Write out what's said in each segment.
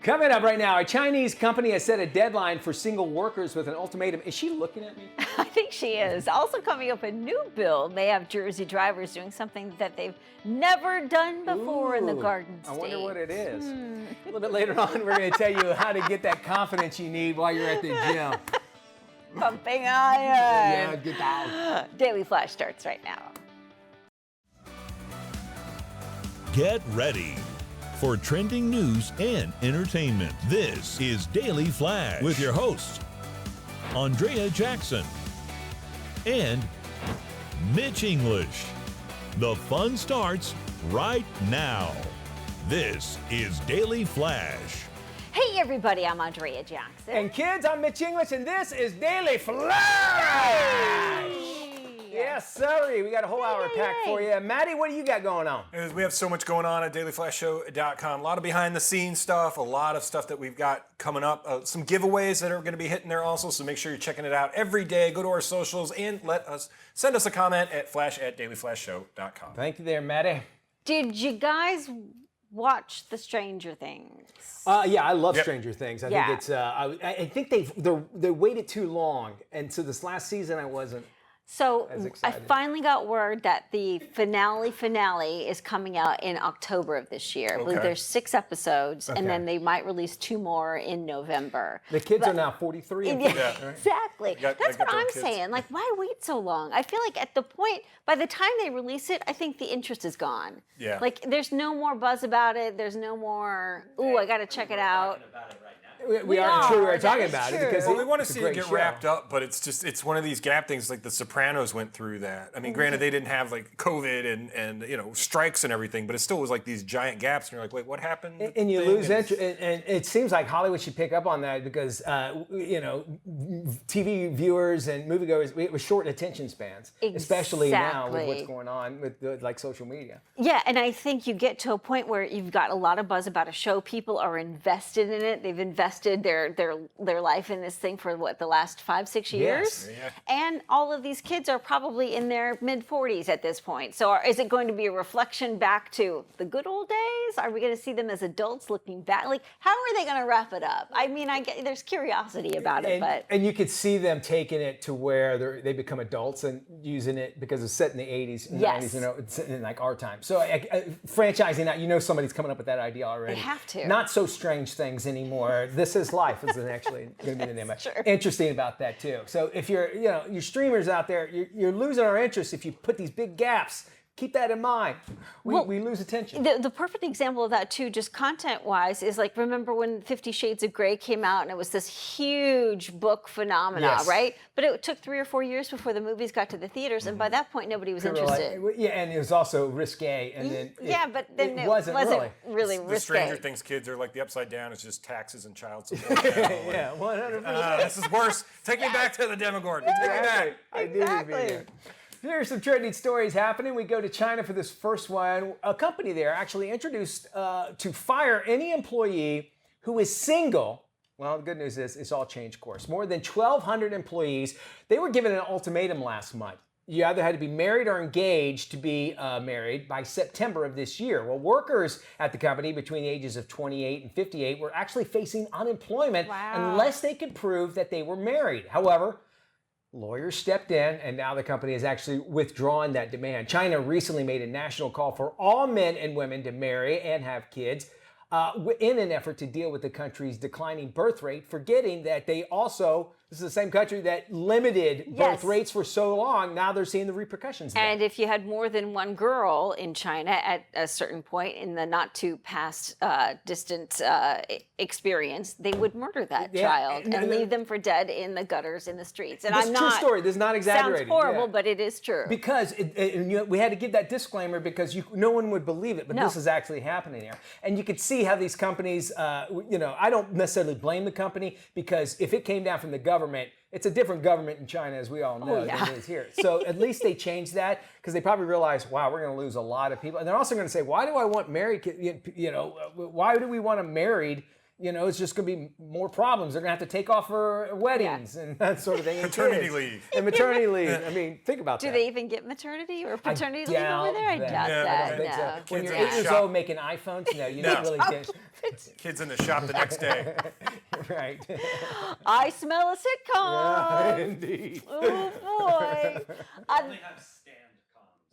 Coming up right now, a Chinese company has set a deadline for single workers with an ultimatum. Is she looking at me? I think she is. Also coming up, a new bill may have Jersey drivers doing something that they've never done before in the Garden State. I wonder what it is. A little bit later on, we're going to tell you how to get that confidence you need while you're at the gym. Pumping iron. Yeah, get down. Daily Flash starts right now. Get ready for trending news and entertainment. This is Daily Flash with your hosts, Andrea Jackson and Mitch English. The fun starts right now. This is Daily Flash. Hey everybody, I'm Andrea Jackson. And kids, I'm Mitch English, and this is Daily Flash. Yes, sorry. We got a whole hour packed for you. Maddie, what do you got going on? We have so much going on at dailyflashshow.com. A lot of behind-the-scenes stuff, a lot of stuff that we've got coming up. Some giveaways that are going to be hitting there also, so make sure you're checking it out every day. Go to our socials and send us a comment at flash@dailyflashshow.com. Thank you there, Maddie. Did you guys watch the Stranger Things? Yeah, I love Stranger Things. I think it's. I think they waited too long, and so this last season I wasn't. So I finally got word that the finale is coming out in October of this year. I believe there's 6 episodes, and then they might release 2 more in November. The kids are now 43 and 50, right? Exactly. That's what I'm saying. Like, why wait so long? I feel like at the point, by the time they release it, I think the interest is gone. Yeah. Like, there's no more buzz about it. There's no more, ooh, I got to check it out. We are talking about it because we want to see it get wrapped up, but it's one of these gap things. Like The Sopranos went through that. I mean, granted they didn't have like COVID and strikes and everything, but it still was like these giant gaps, and you're like, wait, what happened? And you lose interest. And it seems like Hollywood should pick up on that because TV viewers and moviegoers with short attention spans, especially now with what's going on with like social media. Yeah, and I think you get to a point where you've got a lot of buzz about a show. People are invested in it. They've invested their life in this thing for the last 5-6 years. Yes. And all of these kids are probably in their mid-40s at this point. So is it going to be a reflection back to the good old days? Are we going to see them as adults looking back? Like, how are they going to wrap it up? I mean, there's curiosity about it, and you could see them taking it to where they become adults and using it because it's set in the 80s and 90s, it's in like our time. So franchising that, somebody's coming up with that idea already. They have to. Not So Strange Things anymore. This Is Life is actually going to be the name of it. Sure. Interesting about that too. So if you're, your streamers out there, you're losing our interest if you put these big gaps. Keep that in mind. We lose attention. The perfect example of that too, just content-wise, is like, remember when 50 Shades of Grey came out and it was this huge book phenomena, right? But it took 3 or 4 years before the movies got to the theaters, and by that point nobody was interested. And it was also risque, and then it wasn't really The risque. Stranger Things kids are like the upside down is just taxes and child support. Yeah, 100%. This is worse. Take me back to the Demogorgon. Take me back. I knew you'd be there. Here's some trending stories happening. We go to China for this first one. A company there actually introduced to fire any employee who is single. Well, the good news is it's all changed course. More than 1,200 employees, they were given an ultimatum last month. You either had to be married or engaged to be married by September of this year. Well, workers at the company between the ages of 28 and 58 were actually facing unemployment unless they could prove that they were married. However, lawyers stepped in, and now the company has actually withdrawn that demand. China recently made a national call for all men and women to marry and have kids in an effort to deal with the country's declining birth rate, forgetting that they also, this is the same country that limited birth rates for so long. Now they're seeing the repercussions of And if you had more than one girl in China at a certain point in the not too past distant experience, they would murder that child and leave them for dead in the gutters, in the streets. And This is a true story. This is not exaggerated. Sounds horrible, but it is true. Because we had to give that disclaimer because no one would believe it, but this is actually happening there. And you could see how these companies, I don't necessarily blame the company, because if it came down from the government, it's a different government in China, as we all know, than it is here. So at least they changed that, because they probably realized, wow, we're going to lose a lot of people. And they're also going to say, why do I want married kids? Why do we want them married it's just going to be more problems. They're going to have to take off for weddings and that sort of thing. Maternity leave. And maternity leave. I mean, think about that. Do they even get maternity or paternity leave over there? I doubt Yeah, that. I don't think so. No. When you're Kids in 8 the years shop. old making iPhones, no, you don't really get. Kids in the shop the next day. Right. I smell a sitcom. Indeed. Oh boy. They have stand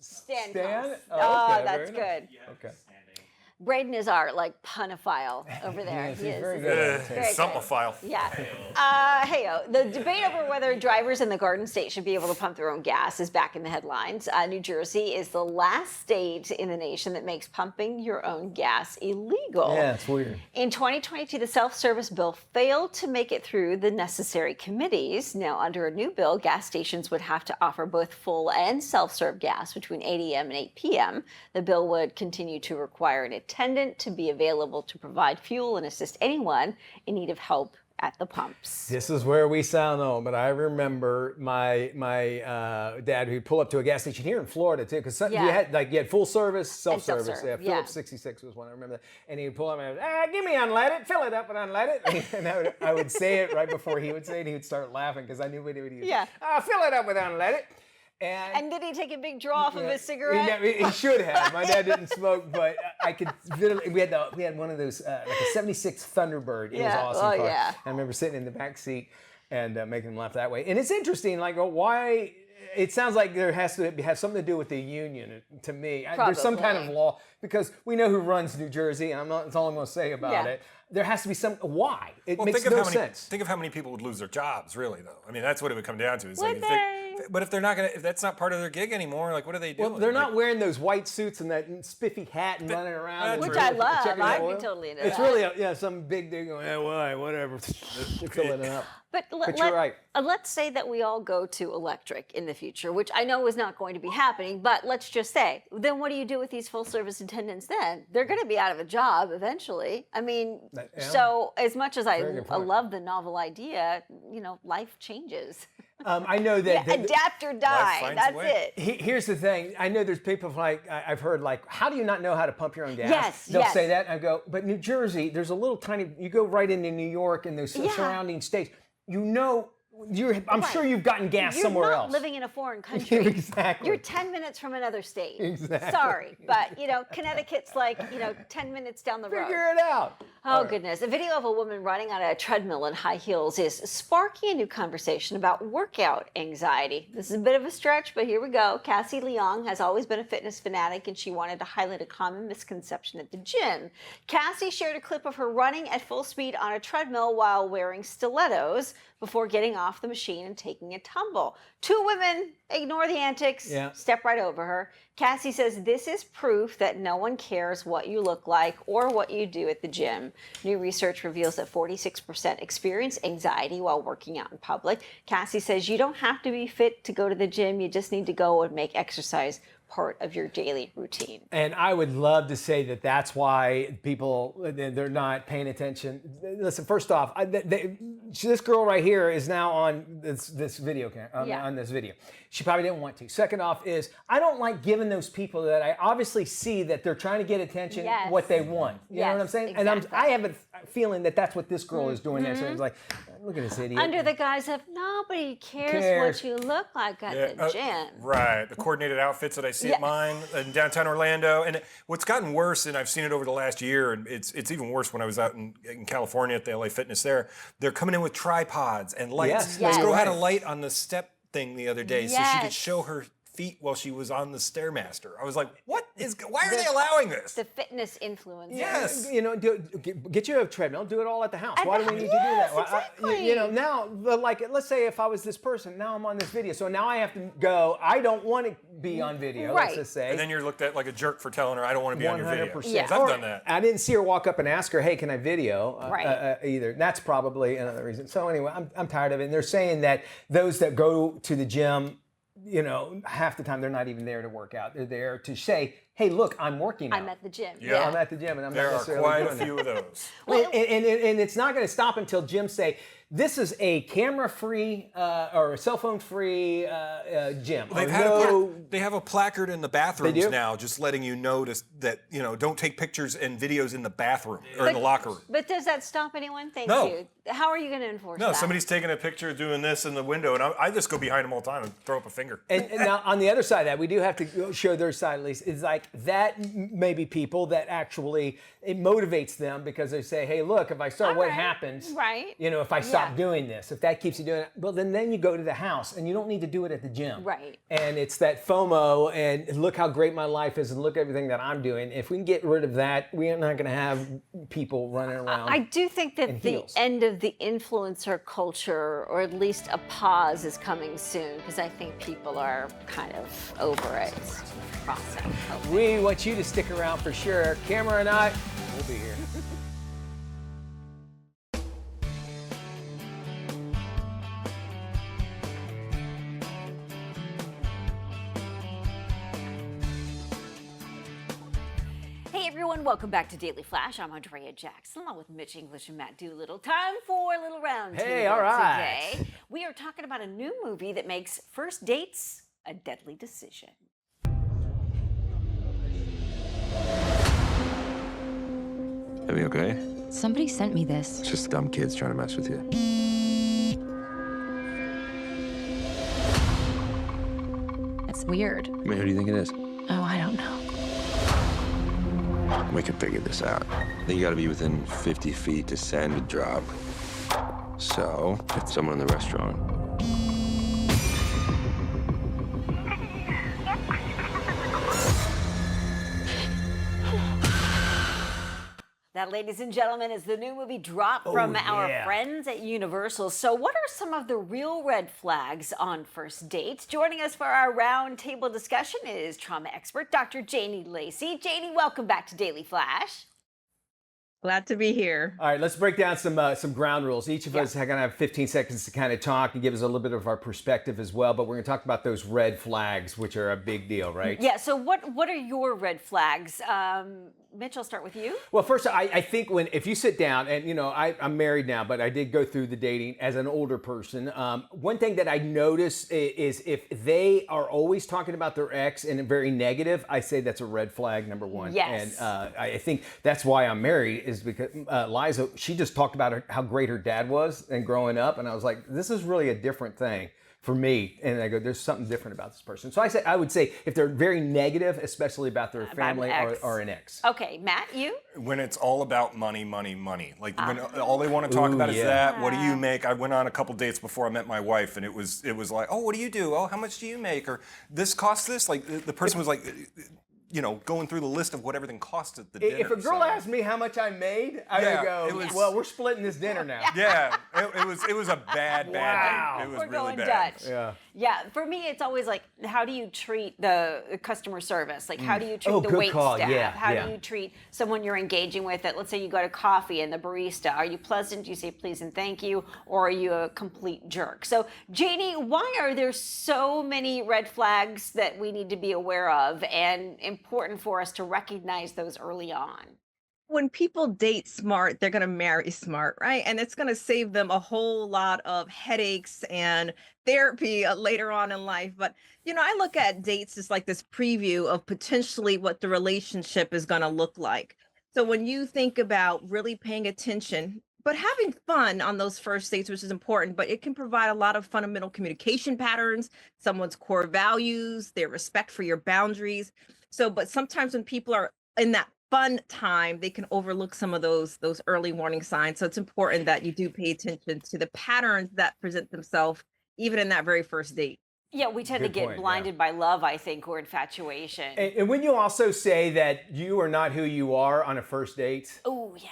Stand. Stan? Oh, Oh, okay, that's very nice. good. comms. Okay. Standing. Braden is our punophile over there. Yes, He he's is. very He's good at it. very good. Somethinophile. Yeah. Hey-o. The debate over whether drivers in the Garden State should be able to pump their own gas is back in the headlines. New Jersey is the last state in the nation that makes pumping your own gas illegal. Yeah, it's weird. In 2022, the self-service bill failed to make it through the necessary committees. Now, under a new bill, gas stations would have to offer both full and self-serve gas between 8 a.m. and 8 p.m. The bill would continue to require an attendant to be available to provide fuel and assist anyone in need of help at the pumps. This is where we sound old, but I remember my dad who'd pull up to a gas station here in Florida too, because you had full service, self-service. self-serve, Yeah, Phillips 66 was one, I remember that. And he'd pull up and give me unleaded, fill it up with unleaded. And I would say it right before he would say it, and he would start laughing because I knew what he would do. Yeah. Fill it up with unleaded. And did he take a big draw off of his cigarette? He should have. My dad didn't smoke, but I could. We had one of those like a '76 Thunderbird. It was awesome. Oh, car. yeah. I remember sitting in the back seat and making them laugh that way. And it's interesting, why. It sounds like there has to have something to do with the union. To me, there's some kind of Probably. law because we know who runs New Jersey, and that's all I'm going to say about Yeah. it. There has to be some why. It Well, makes think of no how many, sense. Think of how many people would lose their jobs, really, though. I mean, that's what it would come down to. Is Would if they? but if they're not if that's not part of their gig anymore, what are they doing? Well, they're not Like, we're wearing those white suits and that spiffy hat and running around. that's and Which I love. checking the I'd be oil. totally into It's that. really some big thing going, why, whatever, filling it up. But you're right. Let's say that we all go to electric in the future, which I know is not going to be happening, but let's just say, then what do you do with these full service attendants then? They're going to be out of a job eventually. I mean, Yeah. so as much as I Very good point. love the novel idea, life changes. I know that. Adapt or die. finds a That's way. it. Here's the thing. I know there's people I've heard how do you not know how to pump your own gas? Yes, They'll yes. say that. And I go, but New Jersey, there's a little tiny. You go right into New York and those surrounding states. I'm sure you've gotten gas You're somewhere not else. living in a foreign country. Exactly. You're 10 minutes from another state. Exactly. Sorry, but Connecticut's 10 minutes down the road. Figure it out. Oh, goodness. A video of a woman running on a treadmill in high heels is sparking a new conversation about workout anxiety. This is a bit of a stretch, but here we go. Cassie Leong has always been a fitness fanatic, and she wanted to highlight a common misconception at the gym. Cassie shared a clip of her running at full speed on a treadmill while wearing stilettos before getting off the machine and taking a tumble. Two women ignore the antics, step right over her. Cassie says this is proof that no one cares what you look like or what you do at the gym. New research reveals that 46% experience anxiety while working out in public. Cassie says you don't have to be fit to go to the gym. You just need to go and make exercise part of your daily routine. And I would love to say that that's why people, they're not paying attention. Listen, first off, this girl right here is now on this video, on this video. She probably didn't want to. Second off is, I don't like giving those people that I obviously see that they're trying to get attention what they want. You know what I'm saying? Exactly. And I have a feeling that that's what this girl is doing there. So it's like, look at this idiot. Under the guise of nobody cares what you look like at the gym. Right, the coordinated outfits that I see at mine in downtown Orlando. And what's gotten worse, and I've seen it over the last year, and it's even worse when I was out in California at the LA Fitness there, they're coming in with tripods and lights. Yes, This girl had a right. light on the step thing the other day so she could show her feet while she was on the Stairmaster. I was like, why are they allowing this? The fitness influencer. Yes. Get you a treadmill, do it all at the house. At Why the do we need house, to do that? yes, exactly. Now, let's say if I was this person, now I'm on this video. So now I have to go, I don't want to be on video, let's Right. just say. And then you're looked at like a jerk for telling her, I don't want to be on your video. 100%. Yeah. 'Cause I've done that. I didn't see her walk up and ask her, hey, can I video? Right. Either. That's probably another reason. So anyway, I'm tired of it. And they're saying that those that go to the gym, half the time they're not even there to work out. They're there to say, hey, look, I'm working out. I'm at the gym. Yeah. I'm at the gym and I'm There not are necessarily quite a doing that. few of those. And it's not going to stop until gyms say, This is a camera-free or a cell phone-free gym. They have a placard in the bathrooms do? now, just letting you notice that don't take pictures and videos in the bathroom or in the locker room. But does that stop anyone? Thank No. you. How are you going to enforce that? No, somebody's taking a picture doing this in the window, and I just go behind them all the time and throw up a finger. And now on the other side of that, we do have to show their side at least. It's like that may be people that actually, it motivates them because they say, hey, look, if I start, what happens? Right. If I stop doing this, if that keeps you doing it, well, then you go to the house and you don't need to do it at the gym. Right. And it's that FOMO and look how great my life is and look at everything that I'm doing. If we can get rid of that, we are not going to have people running around. I do think that the heels. end of the influencer culture, or at least a pause, is coming soon because I think people are kind of over it. Process. We want you to stick around for sure. Camera and I, we'll be here. Hey everyone, welcome back to Daily Flash. I'm Andrea Jackson, along with Mitch English and Matt Doolittle. Time for a little round Hey, table all right. today. We are talking about a new movie that makes first dates a deadly decision. Are we okay? Somebody sent me this. It's just dumb kids trying to mess with you. It's weird. I mean, who do you think it is? Oh, I don't know. We can figure this out. I think you gotta be within 50 feet to send a drop. So, it's someone in the restaurant. That, ladies and gentlemen, is the new movie Drop from our yeah. friends at Universal. So what are some of the real red flags on first dates? Joining us for our round table discussion is trauma expert Dr. Janie Lacy. Janie, welcome back to Daily Flash. Glad to be here. All right, let's break down some ground rules. Each of us are going to have 15 seconds to kind of talk and give us a little bit of our perspective as well, but we're going to talk about those red flags, which are a big deal, right? Yeah, so what are your red flags? Mitch, I'll start with you. Well, first, I think if you sit down, and I'm married now, but I did go through the dating as an older person. One thing that I notice is if they are always talking about their ex and very negative, I say that's a red flag, number one. Yes. And I think that's why I'm married, is because Liza, she just talked about how great her dad was and growing up, and I was like, this is really a different thing for me. And I go, there's something different about this person. So I would say if they're very negative, especially about their family or an ex. Okay, Matt, you? When it's all about money, money, money. Like when all they want to talk about is that. What do you make? I went on a couple dates before I met my wife, and it was like, oh, what do you do? Oh, how much do you make? Or this costs this. Like the person was like, going through the list of what everything cost at the dinner. If a girl asked me how much I made, I would go, well, we're splitting this dinner now. Yeah, it was a bad date. It was We're really going bad. Dutch. Yeah, for me, it's always like, how do you treat the customer service? Like, how do you treat Oh, the good wait call. staff? Yeah, How yeah. do you treat someone you're engaging with? Let's say you got a coffee and the barista. Are you pleasant? Do you say please and thank you? Or are you a complete jerk? So, Janie, why are there so many red flags that we need to be aware of and important for us to recognize those early on? When people date smart, they're going to marry smart, right? And it's going to save them a whole lot of headaches and therapy later on in life. But, I look at dates as like this preview of potentially what the relationship is going to look like. So when you think about really paying attention, but having fun on those first dates, which is important, but it can provide a lot of fundamental communication patterns, someone's core values, their respect for your boundaries. So, but sometimes when people are in that fun time, they can overlook some of those early warning signs. So it's important that you do pay attention to the patterns that present themselves even in that very first date. Yeah, we tend to Good get point, blinded by love, I think, or infatuation. And when you also say that you are not who you are on a first date, Oh, yeah.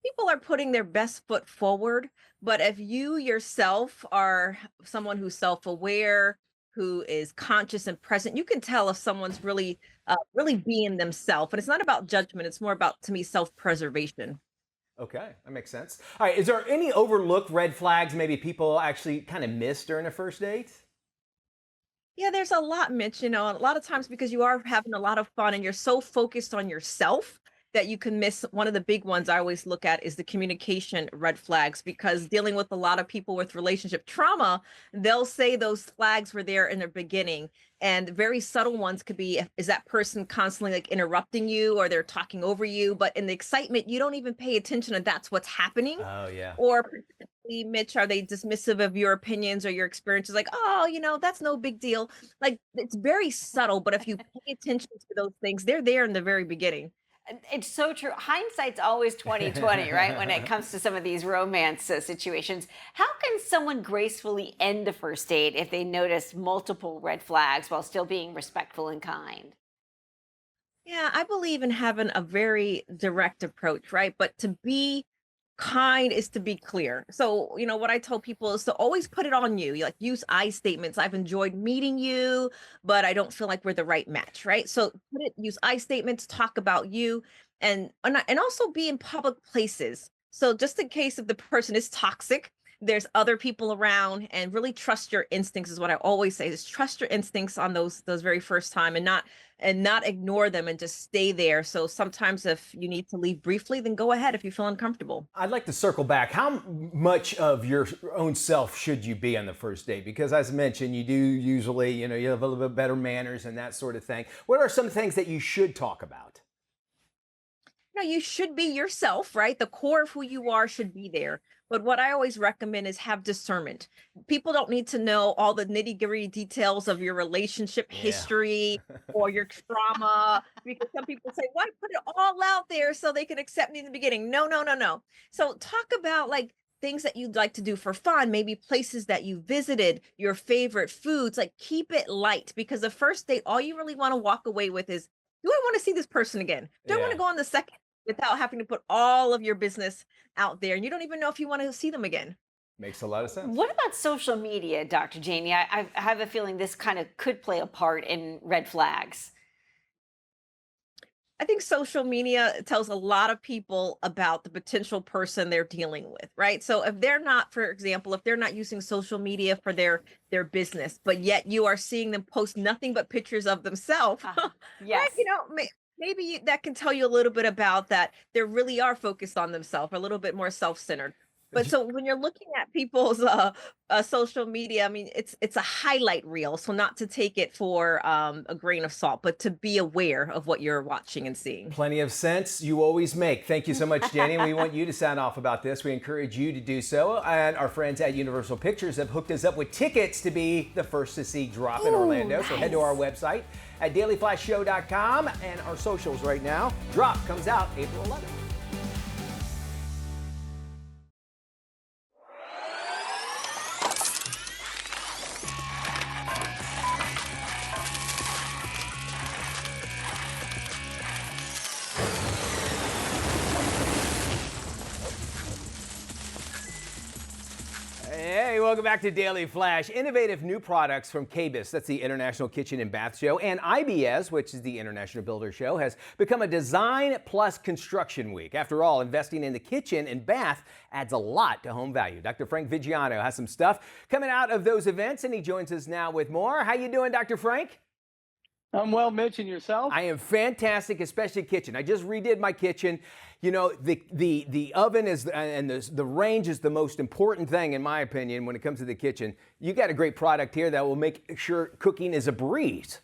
People are putting their best foot forward, but if you yourself are someone who's self-aware, who is conscious and present, you can tell if someone's really being themselves. And it's not about judgment. It's more about, to me, self-preservation. okay, that makes sense. All right, is there any overlooked red flags maybe people actually kind of miss during a first date? Yeah, there's a lot, Mitch, a lot of times because you are having a lot of fun and you're so focused on yourself that you can miss. One of the big ones I always look at is the communication red flags, because dealing with a lot of people with relationship trauma, they'll say those flags were there in the beginning. And very subtle ones could be, is that person constantly like interrupting you, or they're talking over you, but in the excitement, you don't even pay attention and that's what's happening. Oh, yeah. Or Mitch, are they dismissive of your opinions or your experiences? Like, oh, that's no big deal. Like, it's very subtle, but if you pay attention to those things, they're there in the very beginning. It's so true. Hindsight's always 2020, right? When it comes to some of these romance situations. How can someone gracefully end a first date if they notice multiple red flags while still being respectful and kind? Yeah, I believe in having a very direct approach, right? But to be kind is to be clear. So, what I tell people is to always put it on you. You like use I statements. I've enjoyed meeting you, but I don't feel like we're the right match, right? So use I statements, talk about you, and also be in public places. So just in case if the person is toxic, there's other people around, and really trust your instincts is what I always say. Is trust your instincts on those very first time, and not ignore them and just stay there. So sometimes if you need to leave briefly, then go ahead if you feel uncomfortable. I'd like to circle back. How much of your own self should you be on the first date? Because as mentioned, you do usually, you have a little bit better manners and that sort of thing. What are some things that you should talk about? You should be yourself, right? The core of who you are should be there. But what I always recommend is have discernment. People don't need to know all the nitty-gritty details of your relationship history or your trauma, because some people say, why put it all out there so they can accept me in the beginning? No, no, no, no. So talk about like things that you'd like to do for fun, maybe places that you visited, your favorite foods. Like, keep it light, because the first date, all you really want to walk away with is, do I want to see this person again? Do I want to go on the second, without having to put all of your business out there, and you don't even know if you want to see them again? Makes a lot of sense. What about social media, Dr. Janie? I have a feeling this kind of could play a part in red flags. I think social media tells a lot of people about the potential person they're dealing with, right? So if they're not, for example, if they're not using social media for their business, but yet you are seeing them post nothing but pictures of themselves, yes, right? Maybe that can tell you a little bit about that they really are focused on themselves, a little bit more self-centered. But so when you're looking at people's social media, I mean, it's a highlight reel. So not to take it for a grain of salt, but to be aware of what you're watching and seeing. Plenty of sense you always make. Thank you so much, Janie. We want you to sound off about this. We encourage you to do so. And our friends at Universal Pictures have hooked us up with tickets to be the first to see Drop in Orlando. Nice. So head to our website at dailyflashshow.com and our socials right now. Drop comes out April 11th. Hey, welcome back to Daily Flash. Innovative new products from KBIS, that's the International Kitchen and Bath Show, and IBS, which is the International Builder Show, has become a design plus construction week. After all, investing in the kitchen and bath adds a lot to home value. Dr. Frank Vigiano has some stuff coming out of those events, and he joins us now with more. How you doing, Dr. Frank? I'm well, Mitch, and yourself? I am fantastic, especially kitchen. I just redid my kitchen. The oven is and the range is the most important thing, in my opinion, when it comes to the kitchen. You got a great product here that will make sure cooking is a breeze.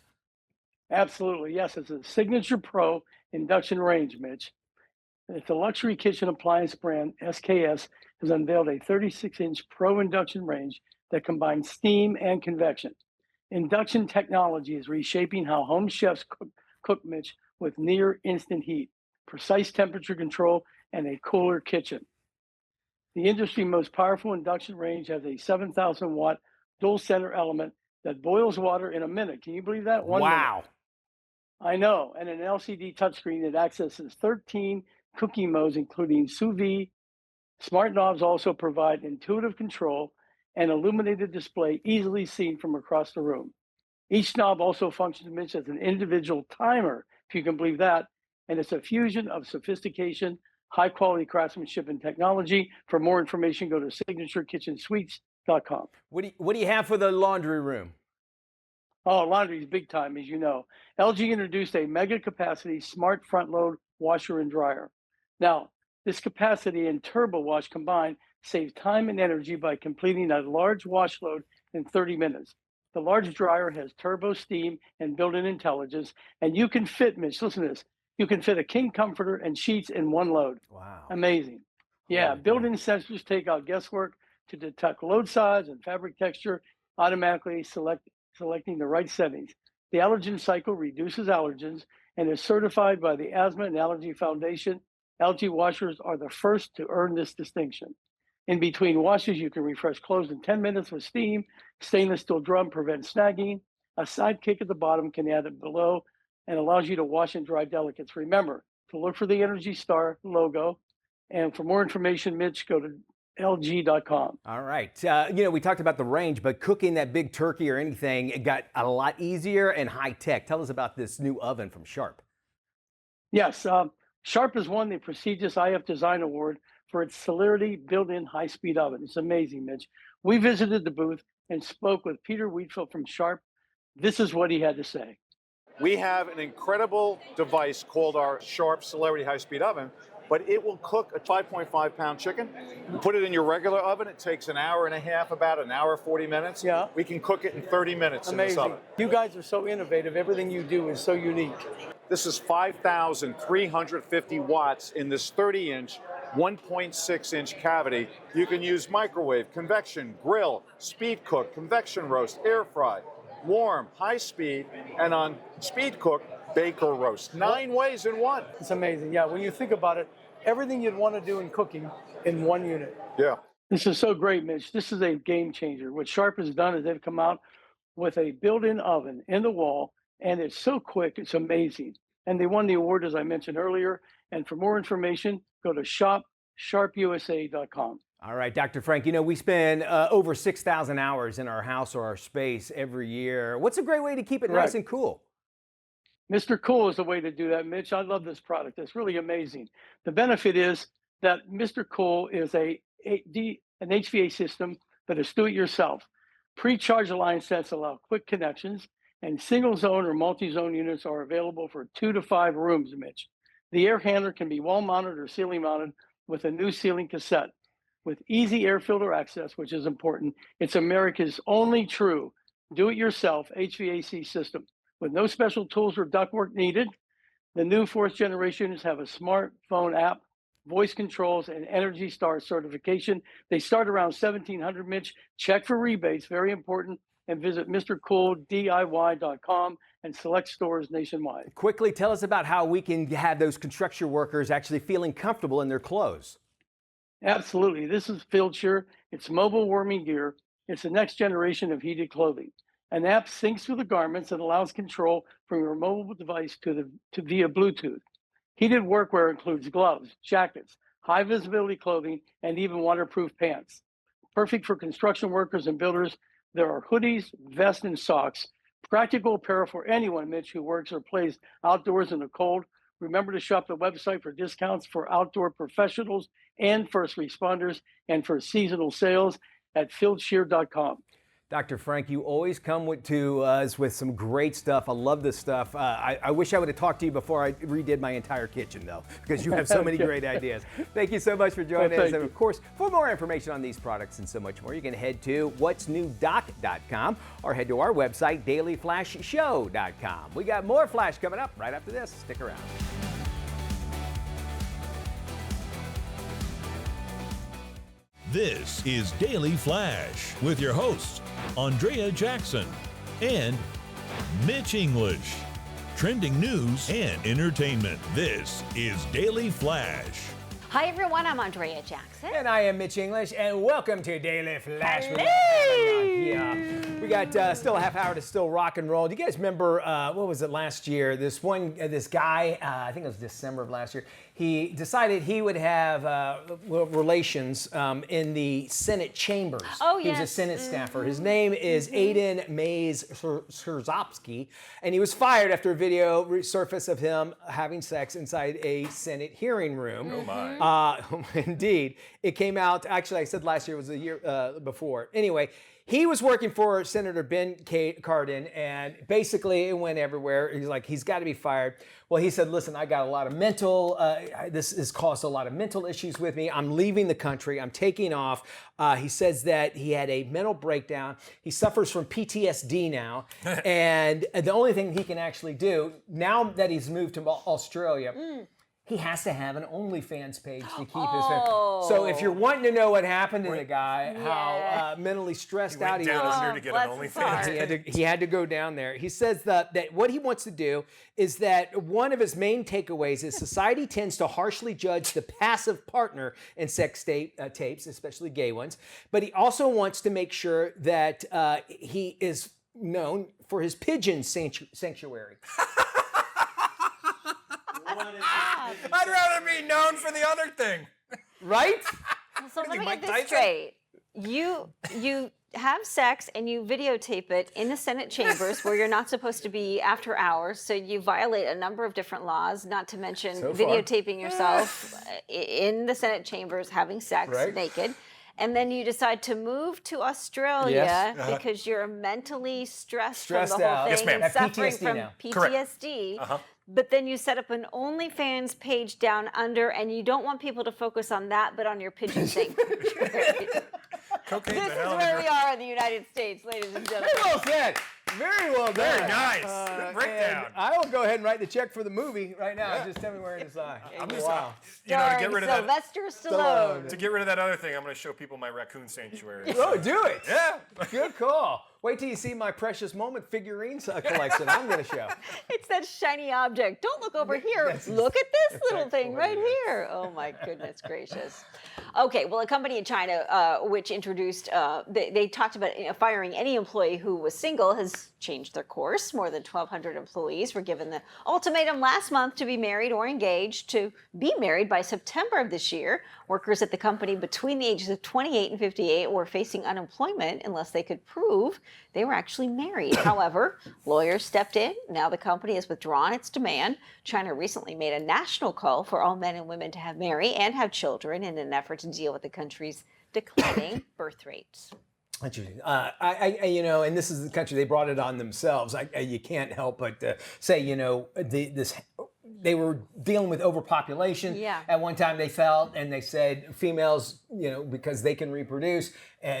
Absolutely, yes. It's a Signature Pro induction range, Mitch. It's a luxury kitchen appliance brand, SKS, has unveiled a 36-inch Pro induction range that combines steam and convection. Induction technology is reshaping how home chefs cook, Mitch, with near instant heat, precise temperature control, and a cooler kitchen. The industry's most powerful induction range has a 7,000-watt dual center element that boils water in a minute. Can you believe that? Wow. I know. And an LCD touchscreen that accesses 13 cooking modes, including sous vide. Smart knobs also provide intuitive control and illuminated display easily seen from across the room. Each knob also functions, Mitch, as an individual timer, if you can believe that. And it's a fusion of sophistication, high quality craftsmanship, and technology. For more information, go to signaturekitchensuites.com. What do you have for the laundry room? Oh, laundry is big time, as you know. LG introduced a mega capacity smart front load washer and dryer. Now, this capacity and turbo wash combined saves time and energy by completing a large wash load in 30 minutes. The large dryer has turbo steam and built-in intelligence, and you can fit, Mitch, listen to this, you can fit a king comforter and sheets in one load. Wow. Amazing. Yeah, Holy built-in sensors take out guesswork to detect load size and fabric texture, automatically selecting the right settings. The allergen cycle reduces allergens and is certified by the Asthma and Allergy Foundation. LG washers are the first to earn this distinction. In between washes, you can refresh clothes in 10 minutes with steam. Stainless steel drum prevents snagging. A sidekick at the bottom can add it below and allows you to wash and dry delicates. Remember to look for the Energy Star logo. And for more information, Mitch, go to lg.com. All right. We talked about the range, but cooking that big turkey or anything, it got a lot easier and high tech. Tell us about this new oven from Sharp. Yes, Sharp has won the prestigious IF Design Award for its Celerity built-in high-speed oven. It's amazing, Mitch. We visited the booth and spoke with Peter Wheatfield from Sharp. This is what he had to say. We have an incredible device called our Sharp Celerity high-speed oven, but it will cook a 5.5-pound chicken. You put it in your regular oven, it takes an hour and a half, about an hour, 40 minutes. Yeah. We can cook it in 30 minutes in this oven. You guys are so innovative. Everything you do is so unique. This is 5,350 watts in this 30-inch, 1.6-inch cavity. You can use microwave, convection, grill, speed cook, convection roast, air fry, warm, high speed, and on speed cook, bake or roast. 9 ways in one. It's amazing. Yeah, when you think about it, everything you'd want to do in cooking in one unit. Yeah. This is so great, Mitch. This is a game changer. What Sharp has done is they've come out with a built-in oven in the wall, and it's so quick, it's amazing. And they won the award, as I mentioned earlier. And for more information, go to shop.sharpusa.com. All right, Dr. Frank, we spend over 6,000 hours in our house or our space every year. What's a great way to keep it nice and cool? Mr. Cool is the way to do that, Mitch. I love this product. It's really amazing. The benefit is that Mr. Cool is an HVAC system that is do-it-yourself. Pre-charge line sets allow quick connections, and single zone or multi-zone units are available for 2 to 5 rooms, Mitch. The air handler can be wall mounted or ceiling mounted with a new ceiling cassette. With easy air filter access, which is important, it's America's only true do-it-yourself HVAC system. With no special tools or ductwork needed, the new 4th generations have a smartphone app, voice controls, and Energy Star certification. They start around $1,700, Mitch. Check for rebates, very important, and visit MrCoolDIY.com and select stores nationwide. Quickly, tell us about how we can have those construction workers actually feeling comfortable in their clothes. Absolutely. This is FieldSure. It's mobile warming gear. It's the next generation of heated clothing. An app syncs through the garments and allows control from your mobile device to via Bluetooth. Heated workwear includes gloves, jackets, high visibility clothing, and even waterproof pants. Perfect for construction workers and builders. There are hoodies, vests, and socks. Practical apparel for anyone, Mitch, who works or plays outdoors in the cold. Remember to shop the website for discounts for outdoor professionals and first responders, and for seasonal sales at FieldShear.com. Dr. Frank, you always come to us with some great stuff. I love this stuff. I wish I would have talked to you before I redid my entire kitchen, though, because you have so many great ideas. Thank you so much for joining us. And of course, for more information on these products and so much more, you can head to whatsnewdoc.com or head to our website, dailyflashshow.com. We got more Flash coming up right after this. Stick around. This is Daily Flash with your hosts, Andrea Jackson and Mitch English. Trending news and entertainment. This is Daily Flash. Hi, everyone. I'm Andrea Jackson. And I am Mitch English, and welcome to Daily Flash. Hello. Yeah, we got still a half hour to still rock and roll. Do you guys remember, what was it last year? This guy, I think it was December of last year, he decided he would have relations in the Senate chambers. Oh, He was a yes. Senate staffer. His name is Aiden Mays Scherzopski, and he was fired after a video resurfaced of him having sex inside a Senate hearing room. Oh, my. Indeed. It came out, actually, I said last year, it was a year before. Anyway, he was working for Senator Ben Cardin, and basically it went everywhere. He's like, he's got to be fired. Well, he said, listen, I got a lot of mental, this has caused a lot of mental issues with me. I'm leaving the country. I'm taking off. He says that he had a mental breakdown. He suffers from PTSD now. And the only thing he can actually do, now that he's moved to Australia, he has to have an OnlyFans page to keep his family. So if you're wanting to know what happened to the guy, how mentally stressed out he down was, under to get an OnlyFans. he had to go down there. He says that what he wants to do is that one of his main takeaways is society tends to harshly judge the passive partner in sex tapes, especially gay ones. But he also wants to make sure that he is known for his pigeon sanctuary. I'd rather be known for the other thing. Right? So let me get this straight. You have sex and you videotape it in the Senate chambers where you're not supposed to be after hours. So you violate a number of different laws, not to mention videotaping yourself in the Senate chambers having sex naked. And then you decide to move to Australia because you're mentally stressed from the whole out. thing and suffering PTSD from now. PTSD. But then you set up an OnlyFans page down under, and you don't want people to focus on that, but on your pigeon thing. Cocaine. This is where we are in the United States, ladies and gentlemen. Very well said. Very well done. Very nice. Good breakdown. I will go ahead and write the check for the movie right now. Just tell me where it is. I'm just, wow. You know, to get rid of that. Sylvester Stallone. To get rid of that other thing, I'm going to show people my raccoon sanctuary. Oh, do it. Yeah. Good call. Wait till you see my precious moment figurines collection I'm going to show. It's that shiny object. Don't look over here. Look at this little thing right here. Oh, my goodness gracious. Okay, well, a company in China which introduced, they talked about firing any employee who was single has changed their course. More than 1,200 employees were given the ultimatum last month to be married or engaged to be married by September of this year. Workers at the company between the ages of 28 and 58 were facing unemployment unless they could prove they were actually married. However, lawyers stepped in. Now the company has withdrawn its demand. China recently made a national call for all men and women to marry and have children in an effort to deal with the country's declining birth rates. Interesting. You know, and this is the country, they brought it on themselves. You can't help but say, you know, they were dealing with overpopulation. At one time they felt, and they said females, you know, because they can reproduce,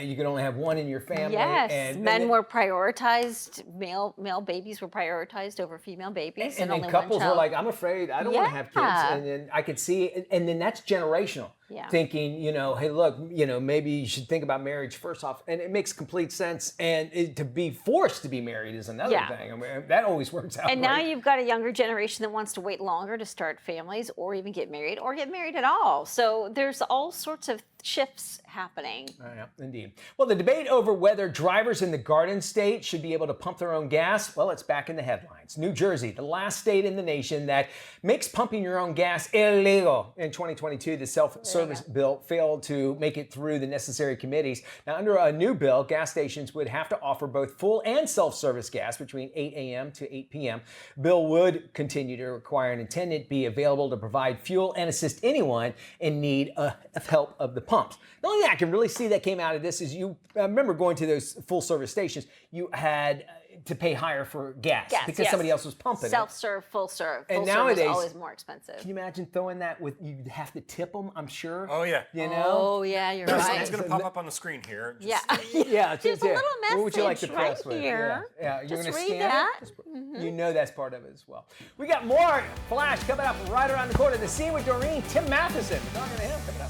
you can only have one in your family. Yes, and men were prioritized, male babies were prioritized over female babies. And only then couples one were like, I'm afraid, I don't want to have kids. And then I could see, and then that's generational. Thinking, you know, hey, look, you know, maybe you should think about marriage first off. And it makes complete sense. And to be forced to be married is another thing. I mean, that always works out. And now you've got a younger generation that wants to wait longer to start families or even get married at all. So there's all sorts of shifts happening. Yeah, indeed. Well, the debate over whether drivers in the Garden State should be able to pump their own gas, well, it's back in the headlines. New Jersey, the last state in the nation that makes pumping your own gas illegal. In 2022, the self-service bill failed to make it through the necessary committees. Now, under a new bill, gas stations would have to offer both full and self-service gas between 8 a.m. to 8 p.m. Bill would continue to require an attendant be available to provide fuel and assist anyone in need of help of the pumps. The only thing I can really see that came out of this is you remember going to those full service stations, you had to pay higher for gas because somebody else was pumping Self-serve, full serve. And full nowadays, serve is always more expensive. Can you imagine throwing that with, you'd have to tip them, I'm sure. Oh, yeah. You know? Oh, yeah, you're right. It's going to pop up on the screen here. Yeah. Yeah. There's a little message what would you like to press right with? here. Yeah. You're Just going to read scan that. it? You know that's part of it as well. We got more Flash coming up right around the corner. The Scene with Doreen, Tim Matheson. We're talking to him coming up.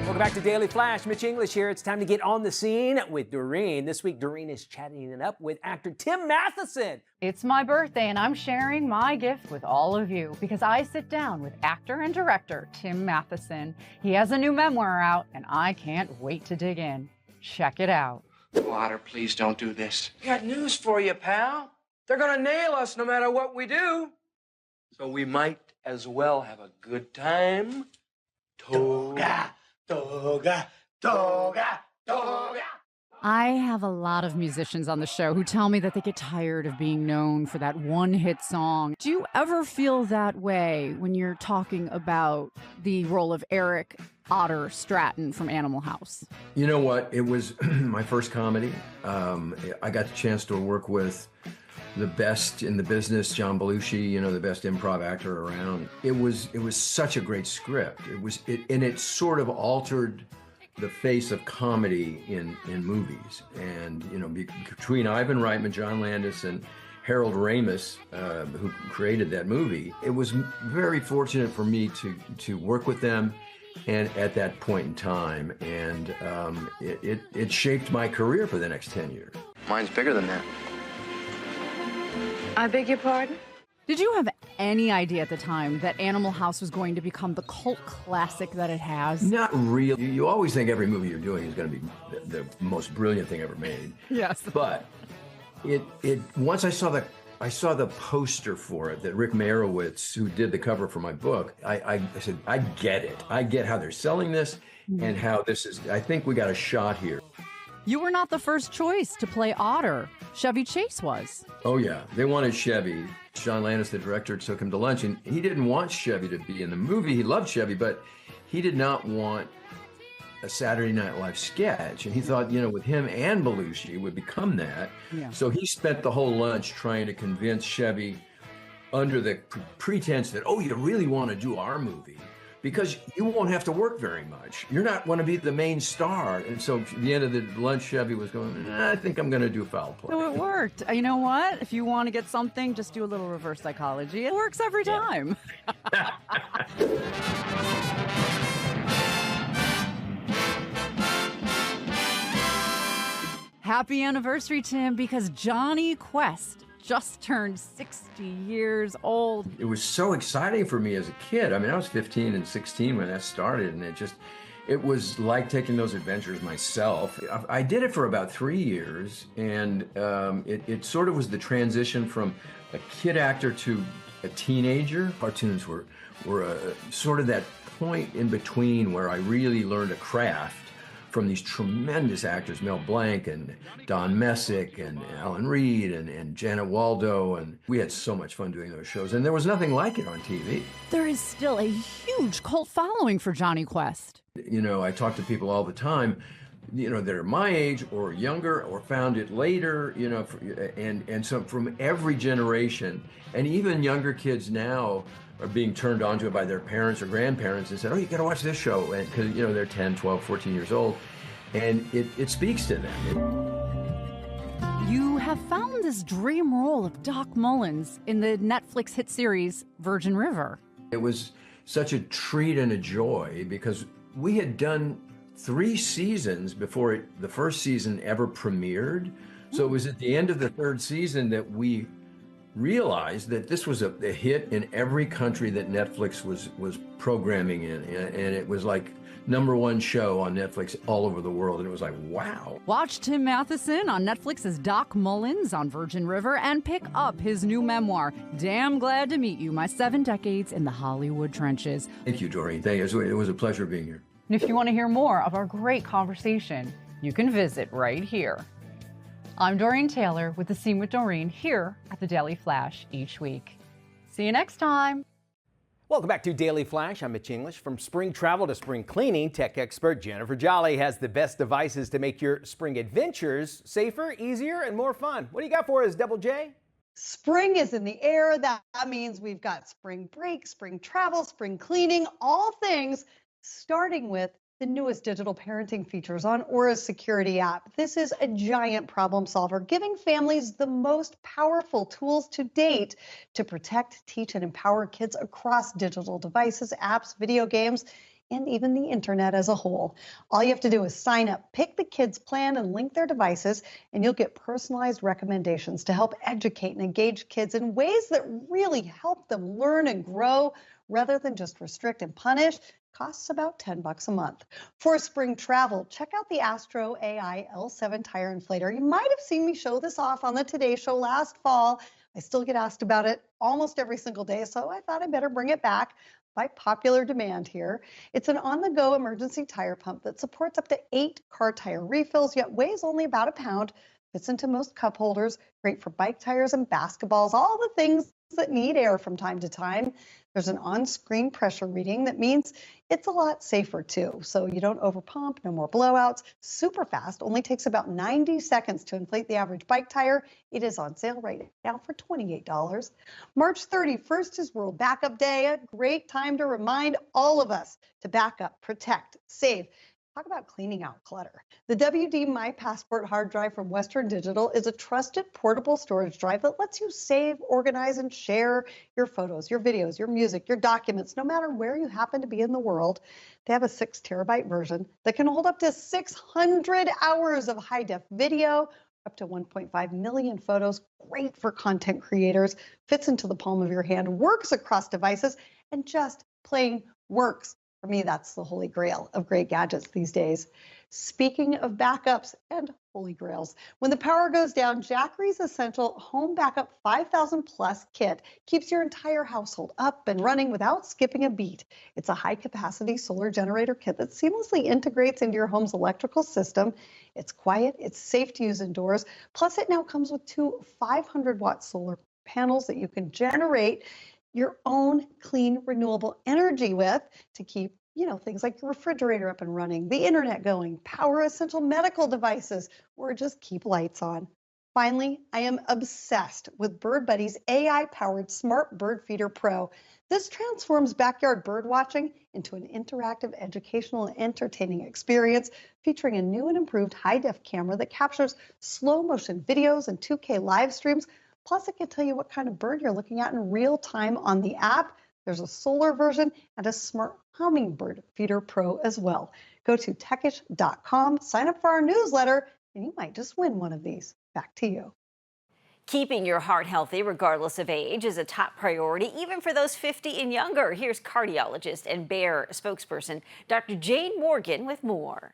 Welcome back to Daily Flash. Mitch English here. It's time to get on the scene with Doreen. This week, Doreen is chatting it up with actor Tim Matheson. It's my birthday, and I'm sharing my gift with all of you because I sit down with actor and director Tim Matheson. He has a new memoir out, and I can't wait to dig in. Check it out. Water, please don't do this. Got news for you, pal. They're gonna nail us no matter what we do. So we might as well have a good time. Toga, toga, toga, toga. I have a lot of musicians on the show who tell me that they get tired of being known for that one-hit song. Do you ever feel that way when you're talking about the role of Eric Otter Stratton from Animal House? You know what? It was my first comedy. I got the chance to work with the best in the business, John Belushi, you know, the best improv actor around. It was such a great script. And it sort of altered the face of comedy in movies. And, you know, between Ivan Reitman, John Landis, and Harold Ramis, who created that movie, it was very fortunate for me to work with them and at that point in time. And it shaped my career for the next 10 years. Mine's bigger than that. I beg your pardon? Did you have any idea at the time that Animal House was going to become the cult classic that it has? Not really. You always think every movie you're doing is going to be the most brilliant thing ever made. Yes. But once I saw the poster for it that Rick Marowitz, who did the cover for my book, I said, I get it. I get how they're selling this and how this is, I think we got a shot here. You were not the first choice to play Otter. Chevy Chase was. Oh, yeah. They wanted Chevy. John Landis, the director, took him to lunch, and he didn't want Chevy to be in the movie. He loved Chevy, but he did not want a Saturday Night Live sketch. And he thought, you know, with him and Belushi, it would become that. Yeah. So he spent the whole lunch trying to convince Chevy under the pretense that, oh, you really want to do our movie because you won't have to work very much. You're not going to be the main star. And so at the end of the lunch, Chevy was going, I think I'm going to do foul play. So it worked. You know what? If you want to get something, just do a little reverse psychology. It works every time. Happy anniversary, Tim, because Johnny Quest just turned 60 years old. It was so exciting for me as a kid. I mean, I was 15 and 16 when that started, and it was like taking those adventures myself. I did it for about 3 years, and it sort of was the transition from a kid actor to a teenager. Cartoons were sort of that point in between where I really learned a craft from these tremendous actors, Mel Blanc and Don Messick and Alan Reed and Janet Waldo. And we had so much fun doing those shows. And there was nothing like it on TV. There is still a huge cult following for Johnny Quest. You know, I talk to people all the time, you know, that are my age or younger or found it later, you know, and so from every generation, and even younger kids now are being turned on to it by their parents or grandparents and said, oh, you got to watch this show. And because, you know, they're 10, 12, 14 years old. And it speaks to them. You have found this dream role of Doc Mullins in the Netflix hit series Virgin River. It was such a treat and a joy because we had done 3 seasons before the first season ever premiered. So it was at the end of the 3rd season that we realized that this was a hit in every country that Netflix was programming in, and it was like #1 show on Netflix all over the world, and it was like, wow. Watch Tim Matheson on Netflix's Doc Mullins on Virgin River and pick up his new memoir, Damn Glad to Meet You, My 7 Decades in the Hollywood Trenches. Thank you, Doreen. Thank you. It was a pleasure being here. And if you want to hear more of our great conversation, you can visit right here. I'm Doreen Taylor with The Scene with Doreen here at the Daily Flash each week. See you next time. Welcome back to Daily Flash. I'm Mitch English. From spring travel to spring cleaning, tech expert Jennifer Jolly has the best devices to make your spring adventures safer, easier, and more fun. What do you got for us, Double J? Spring is in the air. That means we've got spring break, spring travel, spring cleaning, all things starting with the newest digital parenting features on Aura's security app. This is a giant problem solver, giving families the most powerful tools to date to protect, teach, and empower kids across digital devices, apps, video games, and even the internet as a whole. All you have to do is sign up, pick the kids' plan, and link their devices, and you'll get personalized recommendations to help educate and engage kids in ways that really help them learn and grow rather than just restrict and punish. Costs about $10 a month. For spring travel, check out the Astro AI L7 tire inflator. You might have seen me show this off on the Today Show last fall. I still get asked about it almost every single day, so I thought I better bring it back. by popular demand here. It's an on-the-go emergency tire pump that supports up to 8 car tire refills, yet weighs only about a pound, fits into most cup holders, great for bike tires and basketballs, all the things that need air from time to time. There's an on-screen pressure reading that means it's a lot safer too. So you don't overpump, no more blowouts. Super fast, only takes about 90 seconds to inflate the average bike tire. It is on sale right now for $28. March 31st is World Backup Day, a great time to remind all of us to back up, protect, save. Talk about cleaning out clutter. The WD My Passport hard drive from Western Digital is a trusted portable storage drive that lets you save, organize, and share your photos, your videos, your music, your documents, no matter where you happen to be in the world. They have a 6 terabyte version that can hold up to 600 hours of high-def video, up to 1.5 million photos, great for content creators, fits into the palm of your hand, works across devices, and just plain works. For me, that's the holy grail of great gadgets these days. Speaking of backups and holy grails, when the power goes down, Jackery's Essential Home Backup 5000 Plus kit keeps your entire household up and running without skipping a beat. It's a high-capacity solar generator kit that seamlessly integrates into your home's electrical system. It's quiet, it's safe to use indoors, plus it now comes with 2 500-watt solar panels that you can generate your own clean, renewable energy with to keep, things like your refrigerator up and running, the internet going, power essential medical devices, or just keep lights on. Finally, I am obsessed with BirdBuddy's AI-powered Smart Bird Feeder Pro. This transforms backyard bird watching into an interactive, educational, and entertaining experience featuring a new and improved high-def camera that captures slow-motion videos and 2K live streams. Plus, it can tell you what kind of bird you're looking at in real time on the app. There's a solar version and a smart hummingbird feeder pro as well. Go to techish.com, sign up for our newsletter, and you might just win one of these. Back to you. Keeping your heart healthy, regardless of age, is a top priority, even for those 50 and younger. Here's cardiologist and Bayer spokesperson, Dr. Jane Morgan, with more.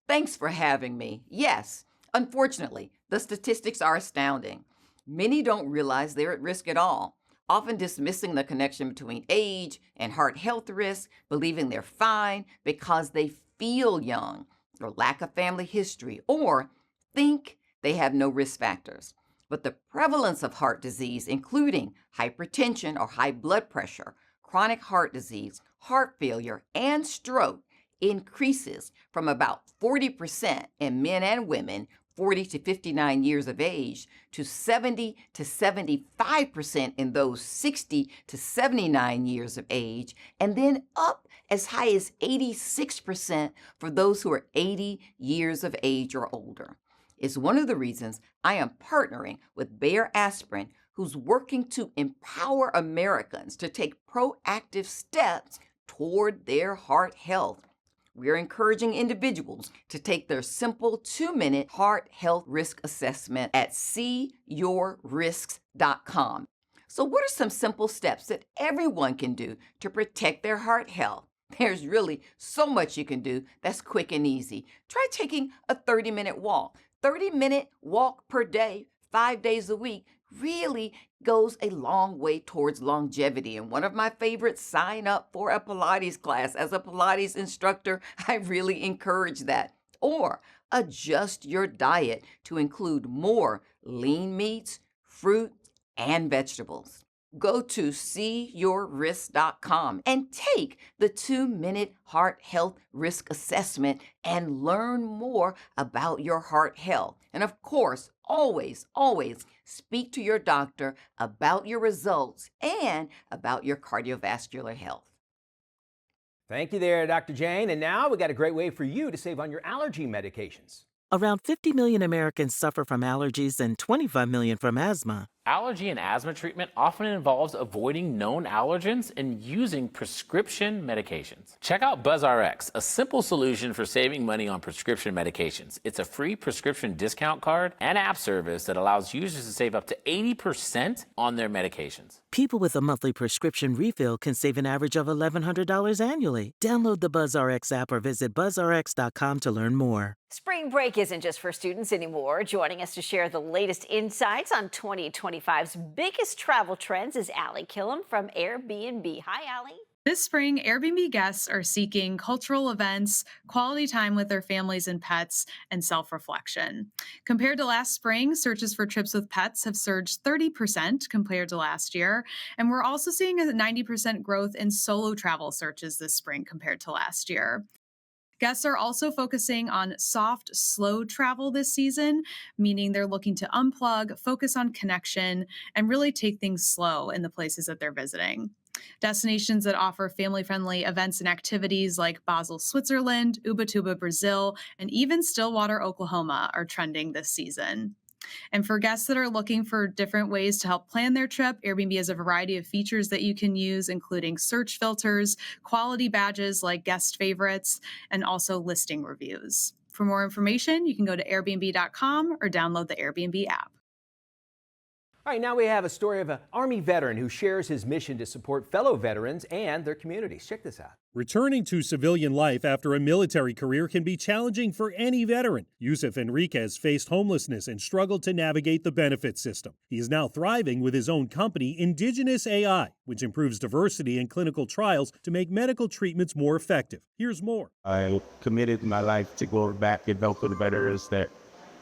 Thanks for having me. Yes, unfortunately, the statistics are astounding. Many don't realize they're at risk at all, often dismissing the connection between age and heart health risk, believing they're fine because they feel young, or lack a family history, or think they have no risk factors. But the prevalence of heart disease, including hypertension or high blood pressure, chronic heart disease, heart failure, and stroke, increases from about 40% in men and women 40 to 59 years of age to 70 to 75% in those 60 to 79 years of age, and then up as high as 86% for those who are 80 years of age or older. It's one of the reasons I am partnering with Bayer Aspirin, who's working to empower Americans to take proactive steps toward their heart health. We're encouraging individuals to take their simple 2-minute heart health risk assessment at seeyourrisks.com. So what are some simple steps that everyone can do to protect their heart health? There's really so much you can do that's quick and easy. Try taking a 30-minute walk. 30-minute walk per day, 5 days a week, really goes a long way towards longevity. And one of my favorites, sign up for a Pilates class. As a Pilates instructor, I really encourage that. Or adjust your diet to include more lean meats, fruit, and vegetables. Go to seeyourrisks.com and take the 2-minute heart health risk assessment and learn more about your heart health. And of course, always speak to your doctor about your results and about your cardiovascular health. Thank you there, Dr. Jane. And now we got a great way for you to save on your allergy medications. Around 50 million Americans suffer from allergies and 25 million from asthma. Allergy and asthma treatment often involves avoiding known allergens and using prescription medications. Check out BuzzRx, a simple solution for saving money on prescription medications. It's a free prescription discount card and app service that allows users to save up to 80% on their medications. People with a monthly prescription refill can save an average of $1,100 annually. Download the BuzzRx app or visit buzzrx.com to learn more. Spring break isn't just for students anymore. Joining us to share the latest insights on 2020 2025's biggest travel trends is Allie Killam from Airbnb. Hi, Allie. This spring, Airbnb guests are seeking cultural events, quality time with their families and pets, and self-reflection. Compared to last spring, searches for trips with pets have surged 30% compared to last year, and we're also seeing a 90% growth in solo travel searches this spring compared to last year. Guests are also focusing on soft, slow travel this season, meaning they're looking to unplug, focus on connection, and really take things slow in the places that they're visiting. Destinations that offer family-friendly events and activities like Basel, Switzerland, Ubatuba, Brazil, and even Stillwater, Oklahoma are trending this season. And for guests that are looking for different ways to help plan their trip, Airbnb has a variety of features that you can use, including search filters, quality badges like guest favorites, and also listing reviews. For more information, you can go to airbnb.com or download the Airbnb app. All right, now we have a story of an Army veteran who shares his mission to support fellow veterans and their communities. Check this out. Returning to civilian life after a military career can be challenging for any veteran. Yusuf Enriquez faced homelessness and struggled to navigate the benefit system. He is now thriving with his own company, Indigenous AI, which improves diversity in clinical trials to make medical treatments more effective. Here's more. I committed my life to go back and help the veterans that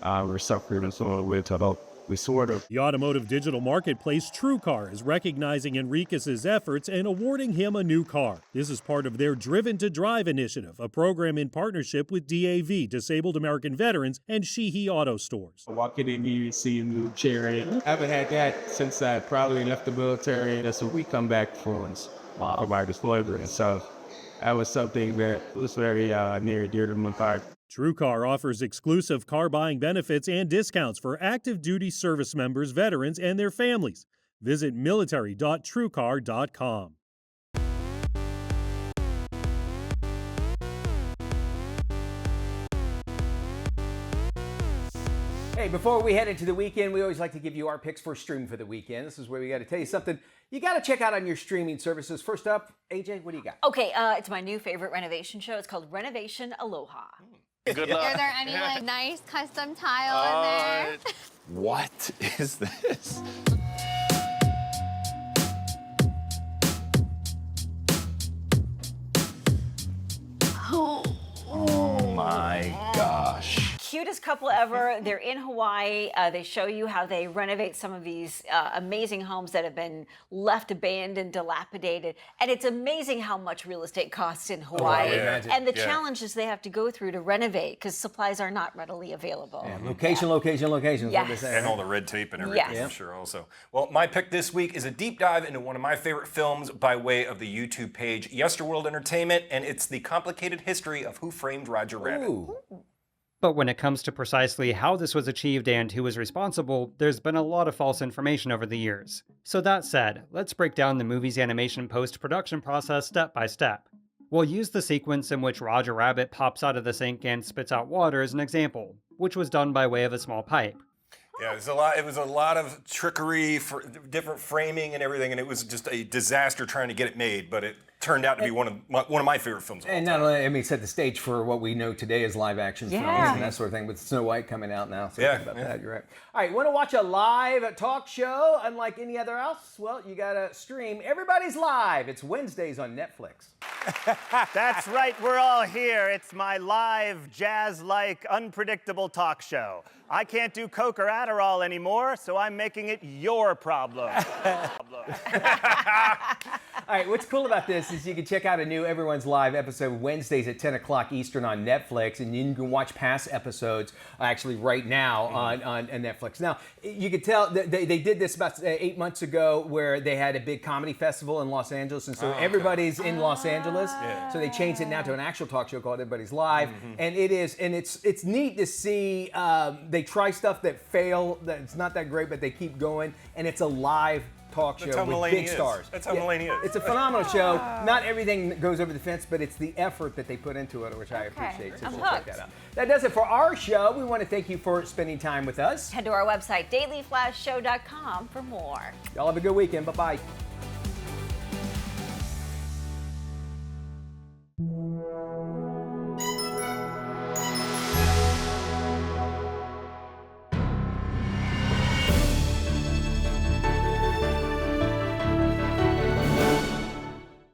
were suffering and so on with help. The automotive digital marketplace TrueCar is recognizing Enriquez's efforts and awarding him a new car. This is part of their Driven to Drive initiative, a program in partnership with DAV, Disabled American Veterans, and Sheehy Auto Stores. Walking in here, you see a new chair. I haven't had that since I probably left the military. That's what we come back for my deployment. So that was something that was very near and dear to my heart. TrueCar offers exclusive car buying benefits and discounts for active duty service members, veterans, and their families. Visit military.truecar.com. Hey, before we head into the weekend, we always like to give you our picks for streaming for the weekend. This is where we got to tell you something you got to check out on your streaming services. First up, AJ, what do you got? Okay, it's my new favorite renovation show. It's called Renovation Aloha. Good luck. Are there any like nice custom tile in there? What is this? Oh my gosh. Cutest couple ever. They're in Hawaii. They show you how they renovate some of these amazing homes that have been left abandoned, dilapidated. And it's amazing how much real estate costs in Hawaii. And the challenges they have to go through to renovate because supplies are not readily available. Yeah, location. Is what they say, and all the red tape and everything, I'm sure also. Well, my pick this week is a deep dive into one of my favorite films by way of the YouTube page Yesterworld Entertainment, and it's the complicated history of Who Framed Roger Rabbit. Ooh. But when it comes to precisely how this was achieved and who was responsible, there's been a lot of false information over the years. So that said, let's break down the movie's animation post-production process step by step. We'll use the sequence in which Roger Rabbit pops out of the sink and spits out water as an example, which was done by way of a small pipe. Yeah, it was a lot of trickery, for different framing and everything, and it was just a disaster trying to get it made, but it turned out to be one of my favorite films of all And time. not only, set the stage for what we know today as live action films and that sort of thing, with Snow White coming out now. So think about that, you're right. All right, want to watch a live talk show unlike any other else? Well, you got to stream Everybody's Live. It's Wednesdays on Netflix. That's right, we're all here. It's my live, jazz-like, unpredictable talk show. I can't do Coke or Adderall anymore, so I'm making it your problem. All right, what's cool about this is you can check out a new Everyone's Live episode Wednesdays at 10 o'clock Eastern on Netflix, and you can watch past episodes actually right now on Netflix. Now, you can tell that they did this about 8 months ago where they had a big comedy festival in Los Angeles, and so everybody's in Los Angeles, so they changed it now to an actual talk show called Everybody's Live, and it's neat to see they try stuff that fail, that it's not that great, but they keep going, and it's a live talk show with big stars. That's how Mulaney is. It's a phenomenal show. Not everything goes over the fence, but it's the effort that they put into it, which I appreciate. So check that out. That does it for our show. We want to thank you for spending time with us. Head to our website, dailyflashshow.com, for more. Y'all have a good weekend. Bye-bye.